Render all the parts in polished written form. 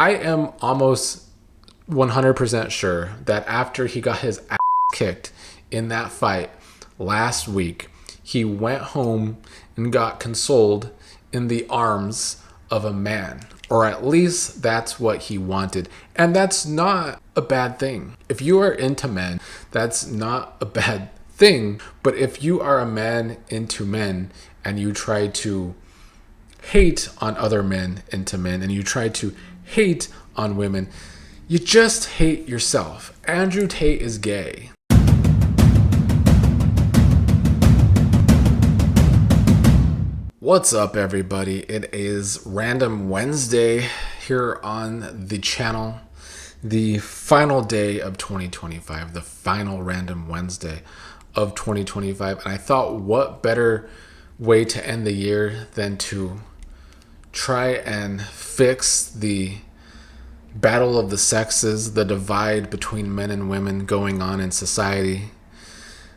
I am almost 100% sure that after he got his ass kicked in that fight last week, he went home and got consoled in the arms of a man. Or at least that's what he wanted. And that's not a bad thing. If you are into men, that's not a bad thing. But if you are a man into men and you try to hate on other men into men and you try to hate on women, you just hate yourself. Andrew Tate is gay. What's up, everybody? It is Random Wednesday here on the channel. The final day of 2025, the final Random Wednesday of 2025. And I thought, what better way to end the year than to try and fix the battle of the sexes, the divide between men and women going on in society.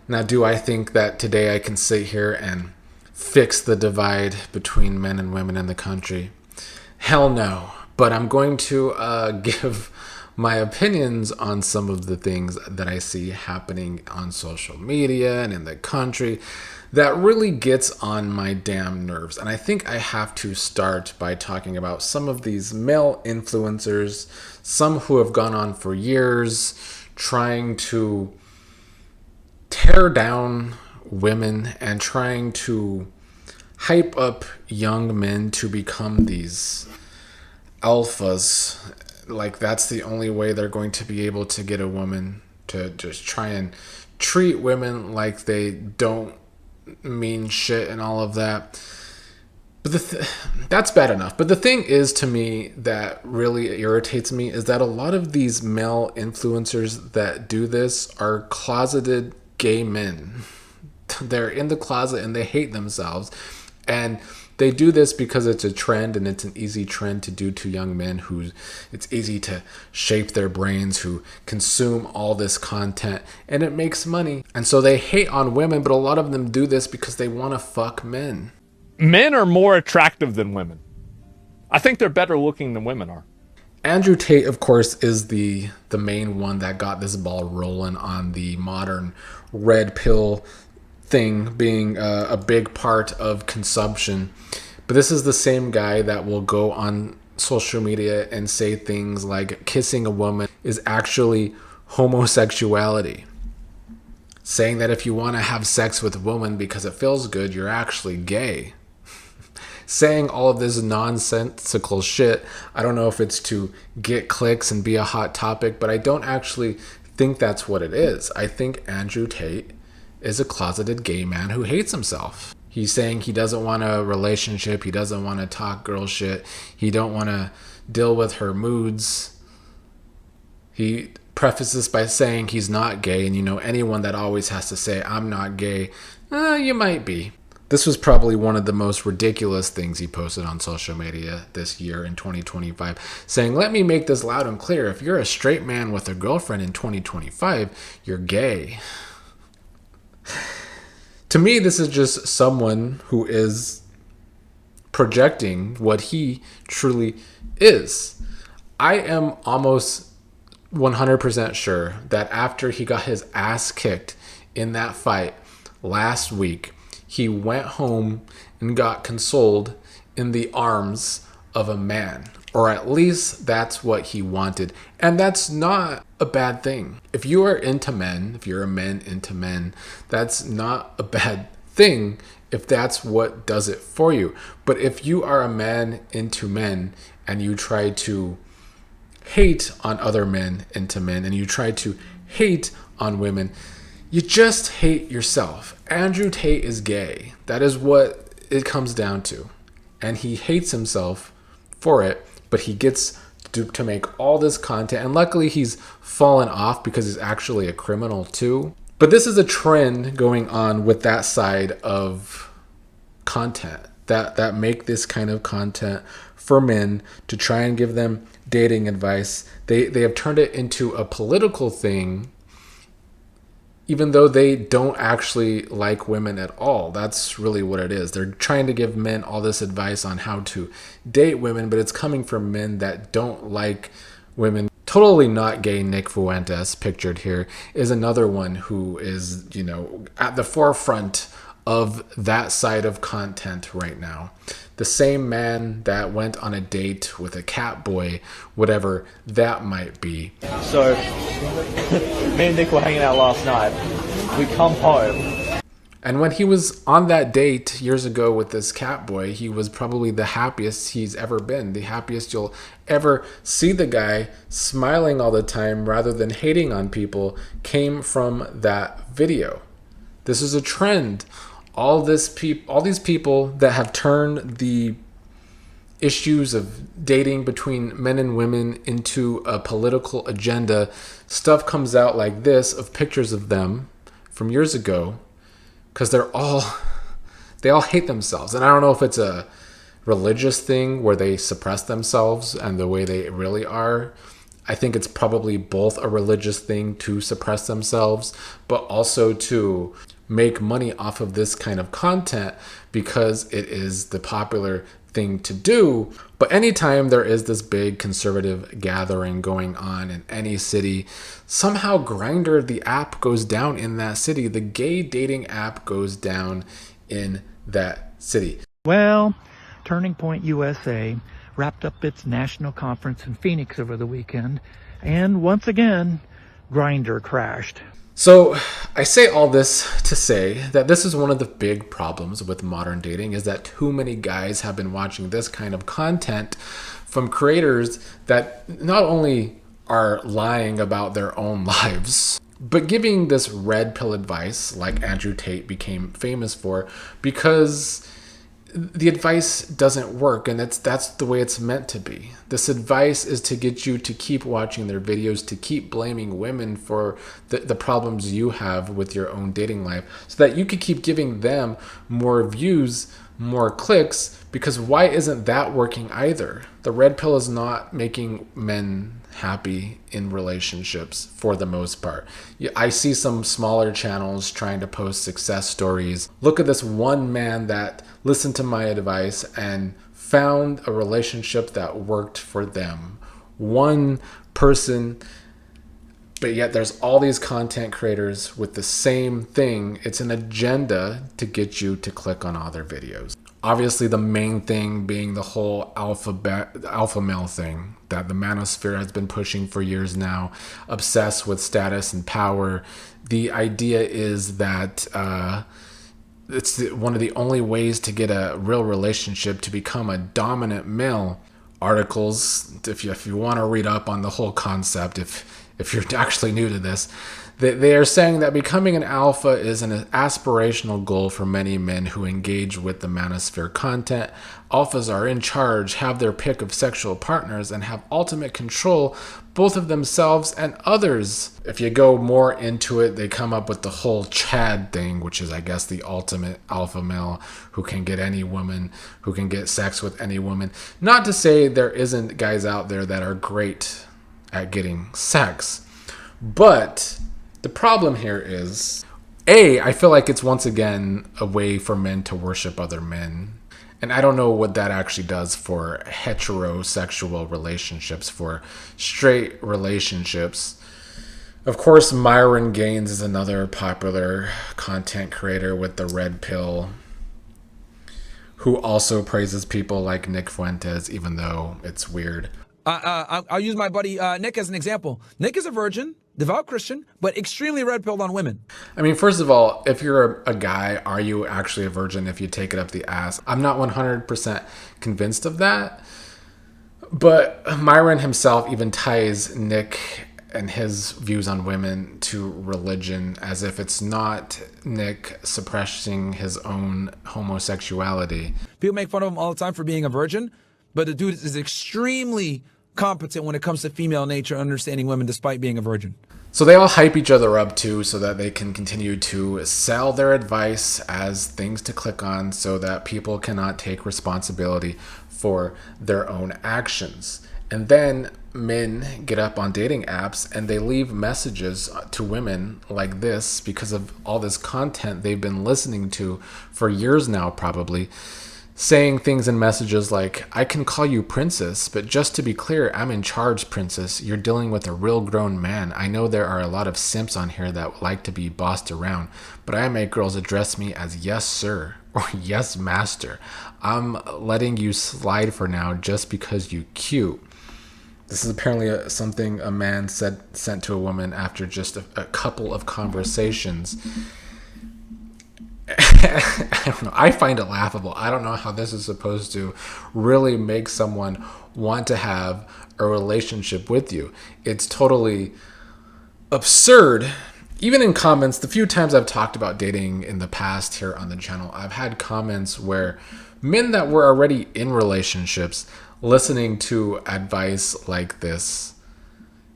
Now, do I think that today I can sit here and fix the divide between men and women in the country? Hell no. But I'm going to give my opinions on some of the things that I see happening on social media and in the country that really gets on my damn nerves. And I think I have to start by talking about some of these male influencers, some who have gone on for years trying to tear down women and trying to hype up young men to become these alphas. Like that's the only way they're going to be able to get a woman, to just try and treat women like they don't mean shit and all of that. But that's bad enough. But the thing is, to me, that really irritates me is that a lot of these male influencers that do this are closeted gay men. They're in the closet and they hate themselves. And they do this because it's a trend, and it's an easy trend to do to young men who it's easy to shape their brains, who consume all this content, and it makes money. And so they hate on women, but a lot of them do this because they want to fuck men. Men are more attractive than women. I think they're better looking than women are. Andrew Tate, of course, is the main one that got this ball rolling on the modern red pill thing being a big part of consumption. But this is the same guy that will go on social media and say things like kissing a woman is actually homosexuality. Saying that if you want to have sex with a woman because it feels good, you're actually gay. Saying all of this nonsensical shit. I don't know if it's to get clicks and be a hot topic, but I don't actually think that's what it is. I think Andrew Tate is a closeted gay man who hates himself. He's saying he doesn't want a relationship. He doesn't want to talk girl shit. He don't want to deal with her moods. He prefaces by saying he's not gay. And anyone that always has to say, I'm not gay, you might be. This was probably one of the most ridiculous things he posted on social media this year in 2025, saying, let me make this loud and clear. If you're a straight man with a girlfriend in 2025, you're gay. To me, this is just someone who is projecting what he truly is. I am almost 100% sure that after he got his ass kicked in that fight last week, he went home and got consoled in the arms of a man. Or at least that's what he wanted. And that's not a bad thing. If you are into men, if you're a man into men, that's not a bad thing if that's what does it for you. But if you are a man into men and you try to hate on other men into men and you try to hate on women, you just hate yourself. Andrew Tate is gay. That is what it comes down to. And he hates himself for it. But he gets to make all this content. And luckily he's fallen off because he's actually a criminal too. But this is a trend going on with that side of content. That make this kind of content for men to try and give them dating advice. They have turned it into a political thing even though they don't actually like women at all. That's really what it is. They're trying to give men all this advice on how to date women, but it's coming from men that don't like women. Totally not gay Nick Fuentes, pictured here, is another one who is, at the forefront of that side of content right now. The same man that went on a date with a cat boy, whatever that might be. So, me and Nick were hanging out last night. We come home. And when he was on that date years ago with this cat boy, he was probably the happiest he's ever been. The happiest you'll ever see the guy, smiling all the time rather than hating on people, came from that video. This is a trend. All these people that have turned the issues of dating between men and women into a political agenda, stuff comes out like this of pictures of them from years ago, because they all hate themselves. And I don't know if it's a religious thing where they suppress themselves and the way they really are. I think it's probably both a religious thing to suppress themselves, but also to make money off of this kind of content because it is the popular thing to do. But anytime there is this big conservative gathering going on in any city, somehow Grindr, the app, goes down in that city. The gay dating app goes down in that city. Well, Turning Point USA wrapped up its national conference in Phoenix over the weekend, and once again, Grindr crashed. So I say all this to say that this is one of the big problems with modern dating, is that too many guys have been watching this kind of content from creators that not only are lying about their own lives, but giving this red pill advice like Andrew Tate became famous for, because the advice doesn't work, and that's the way it's meant to be. This advice is to get you to keep watching their videos, to keep blaming women for the problems you have with your own dating life, so that you could keep giving them more views, more clicks, because why isn't that working either? The red pill is not making men happy in relationships for the most part. I see some smaller channels trying to post success stories. Look at this one man that listened to my advice and found a relationship that worked for them. One person, but yet there's all these content creators with the same thing. It's an agenda to get you to click on all their videos. Obviously, the main thing being the whole alpha male thing that the Manosphere has been pushing for years now, obsessed with status and power. The idea is that it's one of the only ways to get a real relationship, to become a dominant male. Articles, if you want to read up on the whole concept, if you're actually new to this, they are saying that becoming an alpha is an aspirational goal for many men who engage with the Manosphere content. Alphas are in charge, have their pick of sexual partners, and have ultimate control both of themselves and others. If you go more into it, they come up with the whole Chad thing, which is, I guess, the ultimate alpha male who can get any woman, who can get sex with any woman. Not to say there isn't guys out there that are great at getting sex, but the problem here is, I feel like it's once again a way for men to worship other men. And I don't know what that actually does for heterosexual relationships, for straight relationships. Of course, Myron Gaines is another popular content creator with the red pill, who also praises people like Nick Fuentes, even though it's weird. I'll use my buddy Nick as an example. Nick is a virgin, devout Christian, but extremely red-pilled on women. I mean, first of all, if you're a guy, are you actually a virgin if you take it up the ass? I'm not 100% convinced of that. But Myron himself even ties Nick and his views on women to religion, as if it's not Nick suppressing his own homosexuality. People make fun of him all the time for being a virgin, but the dude is extremely competent when it comes to female nature, understanding women despite being a virgin. So they all hype each other up too, so that they can continue to sell their advice as things to click on, so that people cannot take responsibility for their own actions. And then men get up on dating apps and they leave messages to women like this because of all this content they've been listening to for years now, probably, saying things in messages like, I can call you princess, but just to be clear, I'm in charge, princess. You're dealing with a real grown man. I know there are a lot of simps on here that like to be bossed around, but I make girls address me as yes, sir, or yes, master. I'm letting you slide for now just because you cute. This is apparently something a man sent to a woman after just a couple of conversations. I don't know. I find it laughable. I don't know how this is supposed to really make someone want to have a relationship with you. It's totally absurd. Even in comments, the few times I've talked about dating in the past here on the channel, I've had comments where men that were already in relationships listening to advice like this.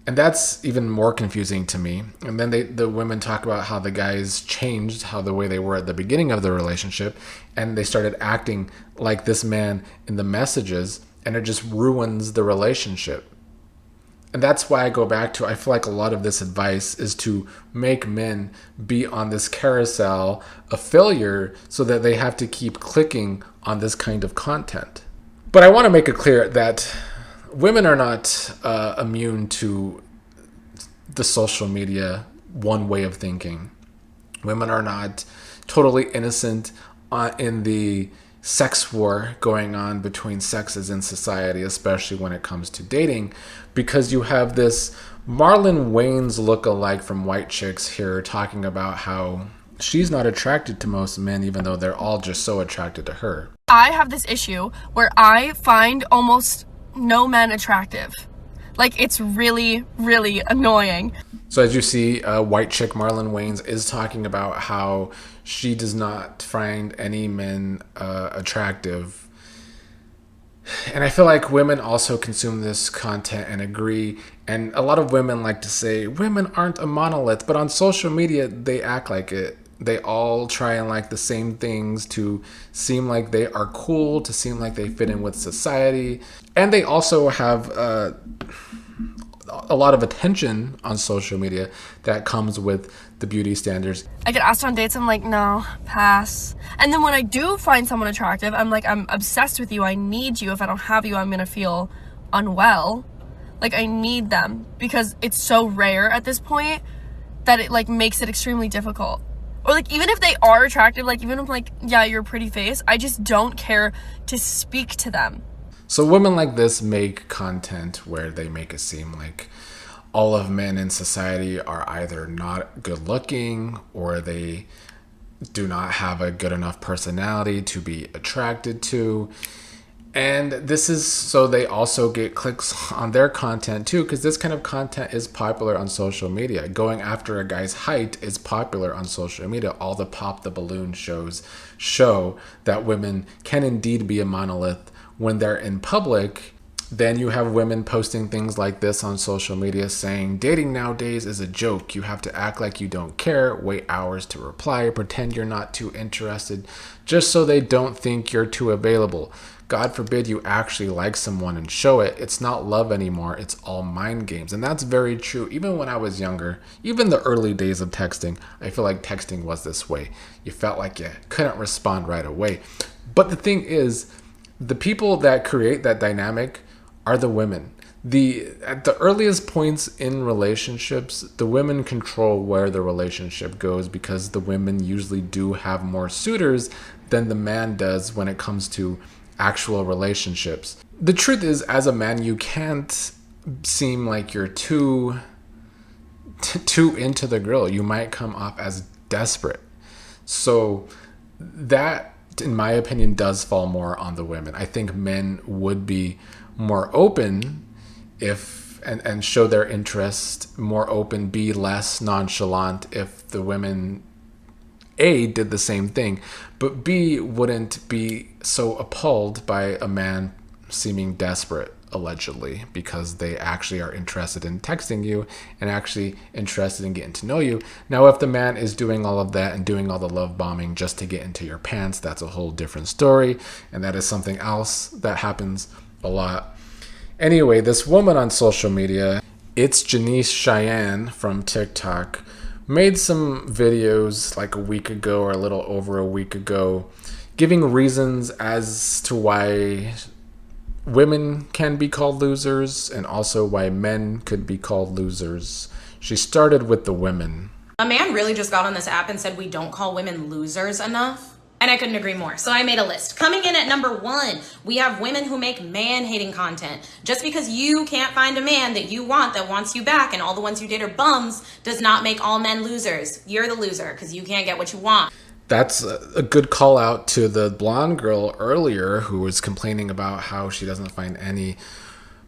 And that's even more confusing to me. And then the women talk about how the guys changed how the way they were at the beginning of the relationship, and they started acting like this man in the messages, and it just ruins the relationship. And that's why I go back to, I feel like a lot of this advice is to make men be on this carousel of failure so that they have to keep clicking on this kind of content. But I want to make it clear that women are not immune to the social media one way of thinking. Women are not totally innocent in the sex war going on between sexes in society, especially when it comes to dating, because you have this Marlon Wayans look-alike from White Chicks here talking about how she's not attracted to most men, even though they're all just so attracted to her. I have this issue where I find almost no men attractive. Like, it's really, really annoying. So as you see, White Chick Marlon Wayans is talking about how she does not find any men attractive. And I feel like women also consume this content and agree. And a lot of women like to say, women aren't a monolith, but on social media, they act like it. They all try and like the same things to seem like they are cool, to seem like they fit in with society. And they also have a lot of attention on social media that comes with the beauty standards. I get asked on dates, I'm like, no, pass. And then when I do find someone attractive, I'm like, I'm obsessed with you. I need you. If I don't have you, I'm going to feel unwell. Like, I need them because it's so rare at this point that it like makes it extremely difficult. Or like, even if they are attractive, like even if like, yeah, you're a pretty face, I just don't care to speak to them. So women like this make content where they make it seem like all of men in society are either not good looking or they do not have a good enough personality to be attracted to. And this is so they also get clicks on their content too, because this kind of content is popular on social media. Going after a guy's height is popular on social media. All the pop the balloon shows show that women can indeed be a monolith when they're in public. Then you have women posting things like this on social media saying, dating nowadays is a joke. You have to act like you don't care, wait hours to reply, pretend you're not too interested, just so they don't think you're too available. God forbid you actually like someone and show it. It's not love anymore. It's all mind games. And that's very true. Even when I was younger, even the early days of texting, I feel like texting was this way. You felt like you couldn't respond right away. But the thing is, the people that create that dynamic are the women. At the earliest points in relationships, the women control where the relationship goes because the women usually do have more suitors than the man does when it comes to actual relationships. The truth is, as a man, you can't seem like you're too into the girl. You might come off as desperate. So that, in my opinion, does fall more on the women. I think men would be more open and show their interest more open, be less nonchalant if the women A, did the same thing, but B, wouldn't be so appalled by a man seeming desperate, allegedly, because they actually are interested in texting you and actually interested in getting to know you. Now, if the man is doing all of that and doing all the love bombing just to get into your pants, that's a whole different story, and that is something else that happens a lot. Anyway, this woman on social media, it's Janice Cheyenne from TikTok, made some videos like a week ago or a little over a week ago, giving reasons as to why women can be called losers and also why men could be called losers. She started with the women. A man really just got on this app and said we don't call women losers enough. And I couldn't agree more. So I made a list. Coming in at number 1, we have women who make man-hating content. Just because you can't find a man that you want that wants you back and all the ones you date are bums does not make all men losers. You're the loser because you can't get what you want. That's a good call out to the blonde girl earlier who was complaining about how she doesn't find any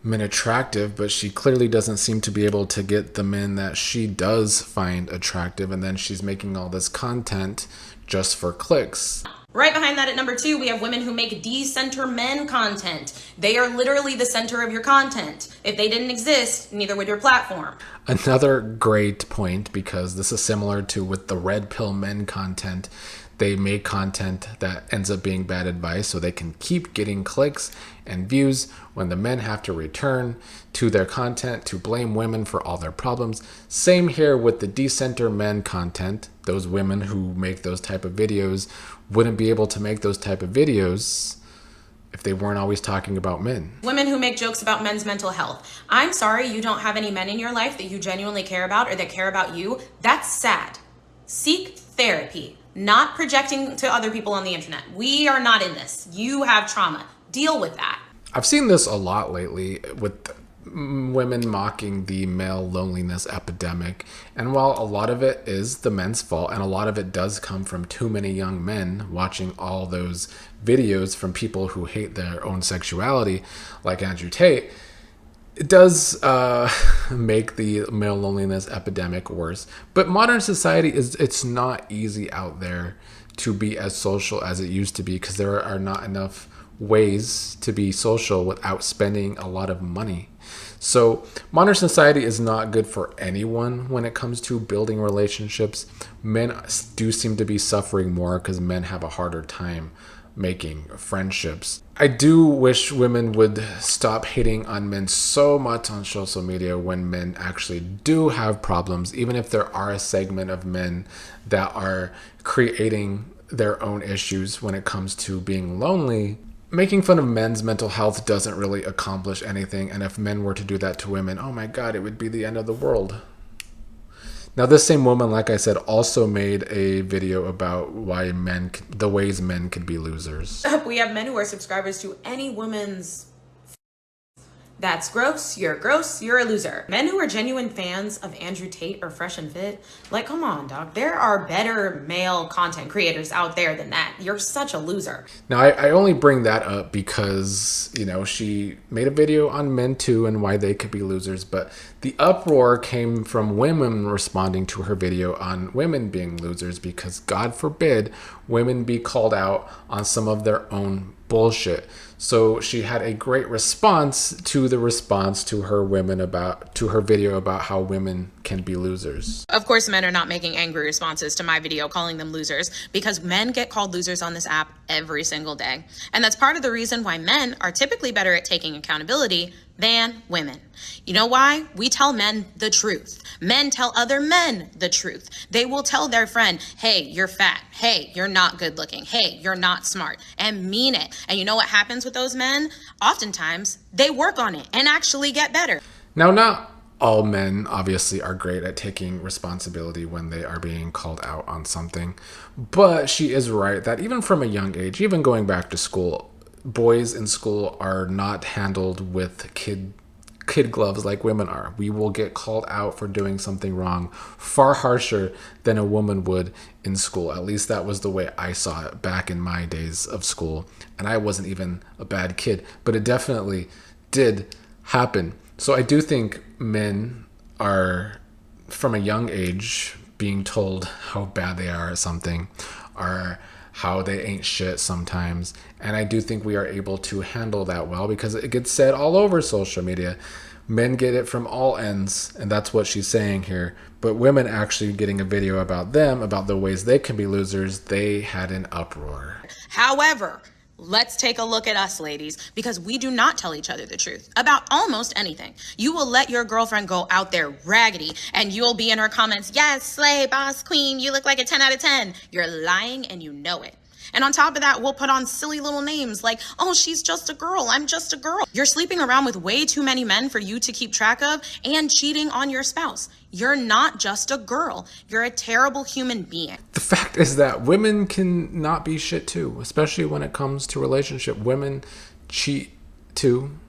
men attractive, but she clearly doesn't seem to be able to get the men that she does find attractive, and then she's making all this content just for clicks. Right behind that at number 2, we have women who make de-center men content. They are literally the center of your content. If they didn't exist, neither would your platform. Another great point, because this is similar to with the red pill men content. They make content that ends up being bad advice so they can keep getting clicks and views when the men have to return to their content to blame women for all their problems. Same here with the decenter men content. Those women who make those type of videos wouldn't be able to make those type of videos if they weren't always talking about men. Women who make jokes about men's mental health. I'm sorry you don't have any men in your life that you genuinely care about or that care about you. That's sad. Seek therapy. Not projecting to other people on the internet. We are not in this. You have trauma. Deal with that. I've seen this a lot lately with women mocking the male loneliness epidemic. And while a lot of it is the men's fault, and a lot of it does come from too many young men watching all those videos from people who hate their own sexuality, like Andrew Tate, it does make the male loneliness epidemic worse. But modern society it's not easy out there to be as social as it used to be, because there are not enough ways to be social without spending a lot of money. So modern society is not good for anyone when it comes to building relationships. Men do seem to be suffering more because men have a harder time making friendships. I do wish women would stop hating on men so much on social media when men actually do have problems, even if there are a segment of men that are creating their own issues when it comes to being lonely. Making fun of men's mental health doesn't really accomplish anything, and if men were to do that to women, oh my god, it would be the end of the world. Now, this same woman, like I said, also made a video about why the ways men could be losers. We have men who are subscribers to any woman's. That's gross, you're a loser. Men who are genuine fans of Andrew Tate or Fresh and Fit, like, come on, dog. There are better male content creators out there than that. You're such a loser. Now, I only bring that up because, she made a video on men too and why they could be losers, but the uproar came from women responding to her video on women being losers, because God forbid women be called out on some of their own bullshit. So she had a great response to her video about how women can be losers. Of course, men are not making angry responses to my video calling them losers, because men get called losers on this app every single day. And that's part of the reason why men are typically better at taking accountability than women. You know why? We tell men the truth. Men tell other men the truth. They will tell their friend, hey, you're fat. Hey, you're not good looking. Hey, you're not smart, and mean it. And you know what happens with those men? Oftentimes, they work on it and actually get better. Now, not all men obviously are great at taking responsibility when they are being called out on something, but she is right that even from a young age, even going back to school, boys in school are not handled with kid gloves like women are. We will get called out for doing something wrong far harsher than a woman would in school. At least that was the way I saw it back in my days of school. And I wasn't even a bad kid, but it definitely did happen. So I do think men are, from a young age, being told how bad they are at something, or how they ain't shit sometimes. And I do think we are able to handle that well, because it gets said all over social media. Men get it from all ends, and that's what she's saying here. But women actually getting a video about them, about the ways they can be losers, they had an uproar. However, Let's take a look at us, ladies, because we do not tell each other the truth about almost anything. You will let your girlfriend go out there raggedy, and you'll be in her comments, yes, slay, boss, queen, you look like a 10 out of 10. You're lying, and you know it. And on top of that, we'll put on silly little names like, oh, she's just a girl, I'm just a girl. You're sleeping around with way too many men for you to keep track of and cheating on your spouse. You're not just a girl. You're a terrible human being. The fact is that women can not be shit too, especially when it comes to relationship. Women cheat too.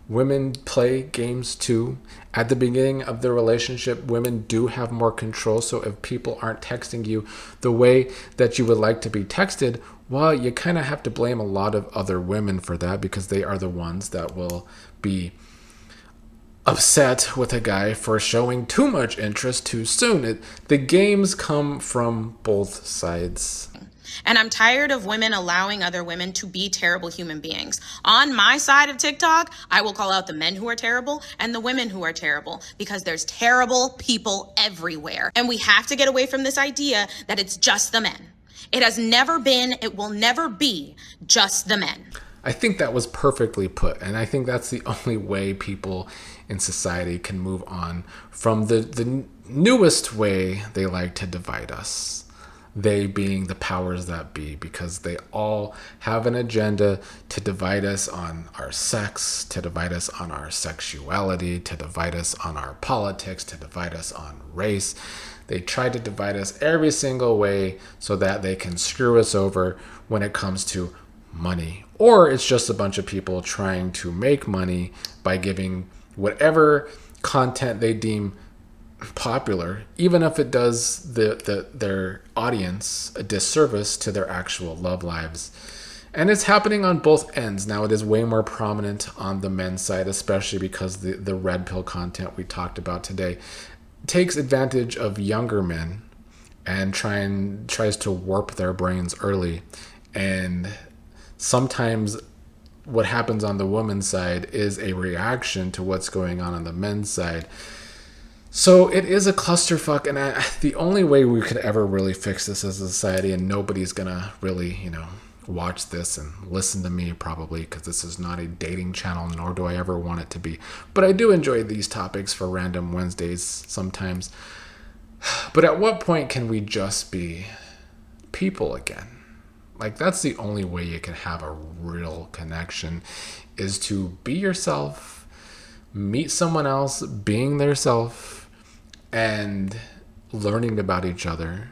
Women play games too. At the beginning of the relationship, women do have more control. So if people aren't texting you the way that you would like to be texted, well, you kind of have to blame a lot of other women for that, because they are the ones that will be upset with a guy for showing too much interest too soon. The games come from both sides. And I'm tired of women allowing other women to be terrible human beings. On my side of TikTok, I will call out the men who are terrible and the women who are terrible, because there's terrible people everywhere. And we have to get away from this idea that it's just the men. It has never been, it will never be just the men. I think that was perfectly put. And I think that's the only way people in society can move on from the newest way they like to divide us. They being the powers that be, because they all have an agenda to divide us on our sex, to divide us on our sexuality, to divide us on our politics, to divide us on race. They try to divide us every single way so that they can screw us over when it comes to money. Or it's just a bunch of people trying to make money by giving whatever content they deem popular, even if it does their audience a disservice to their actual love lives. And it's happening on both ends. Now it is way more prominent on the men's side, especially because the red pill content we talked about today takes advantage of younger men and tries to warp their brains early. And sometimes what happens on the woman's side is a reaction to what's going on the men's side. So it is a clusterfuck, and the only way we could ever really fix this as a society, and nobody's gonna really, watch this and listen to me probably, because this is not a dating channel, nor do I ever want it to be. But I do enjoy these topics for Random Wednesdays sometimes. But at what point can we just be people again? Like, that's the only way you can have a real connection, is to be yourself, meet someone else being their self, and learning about each other.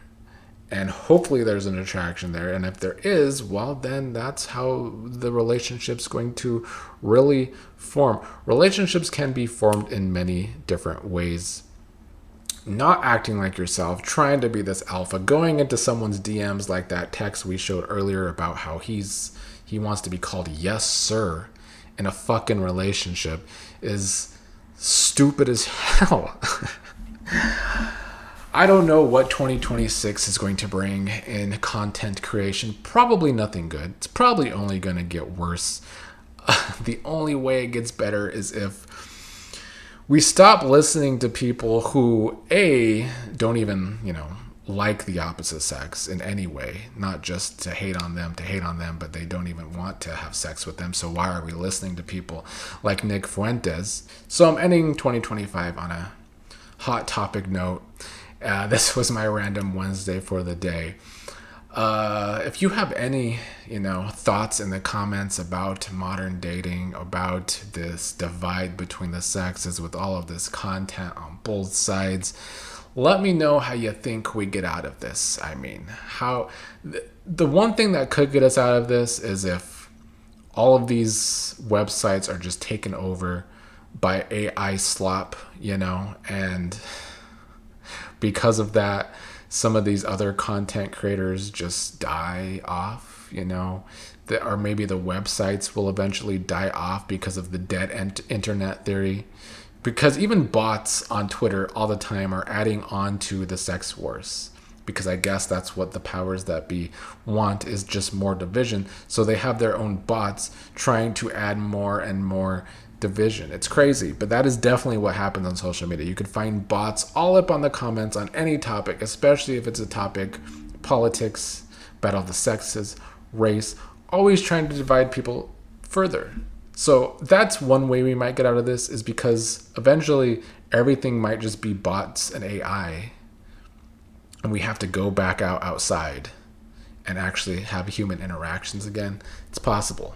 And hopefully there's an attraction there. And if there is, well, then that's how the relationship's going to really form. Relationships can be formed in many different ways. Not acting like yourself, trying to be this alpha, going into someone's DMs like that text we showed earlier about how he wants to be called yes sir in a fucking relationship, is stupid as hell. I don't know what 2026 is going to bring in content creation. Probably nothing good. It's probably only going to get worse. The only way it gets better is if we stop listening to people who, A, don't even, like the opposite sex in any way. Not just to hate on them, but they don't even want to have sex with them. So why are we listening to people like Nick Fuentes? So I'm ending 2025 on a hot topic note. This was my Random Wednesday for the day. If you have any, thoughts in the comments about modern dating, about this divide between the sexes with all of this content on both sides, let me know how you think we get out of this. I mean, the one thing that could get us out of this is if all of these websites are just taken over by AI slop, and because of that, some of these other content creators just die off, or maybe the websites will eventually die off because of the dead internet theory. Because even bots on Twitter all the time are adding on to the sex wars. Because I guess that's what the powers that be want, is just more division. So they have their own bots trying to add more and more division. It's crazy, but that is definitely what happens on social media. You could find bots all up on the comments on any topic, especially if it's a topic, politics, battle of the sexes, race, always trying to divide people further. So that's one way we might get out of this, is because eventually everything might just be bots and AI, and we have to go back outside and actually have human interactions again. It's possible.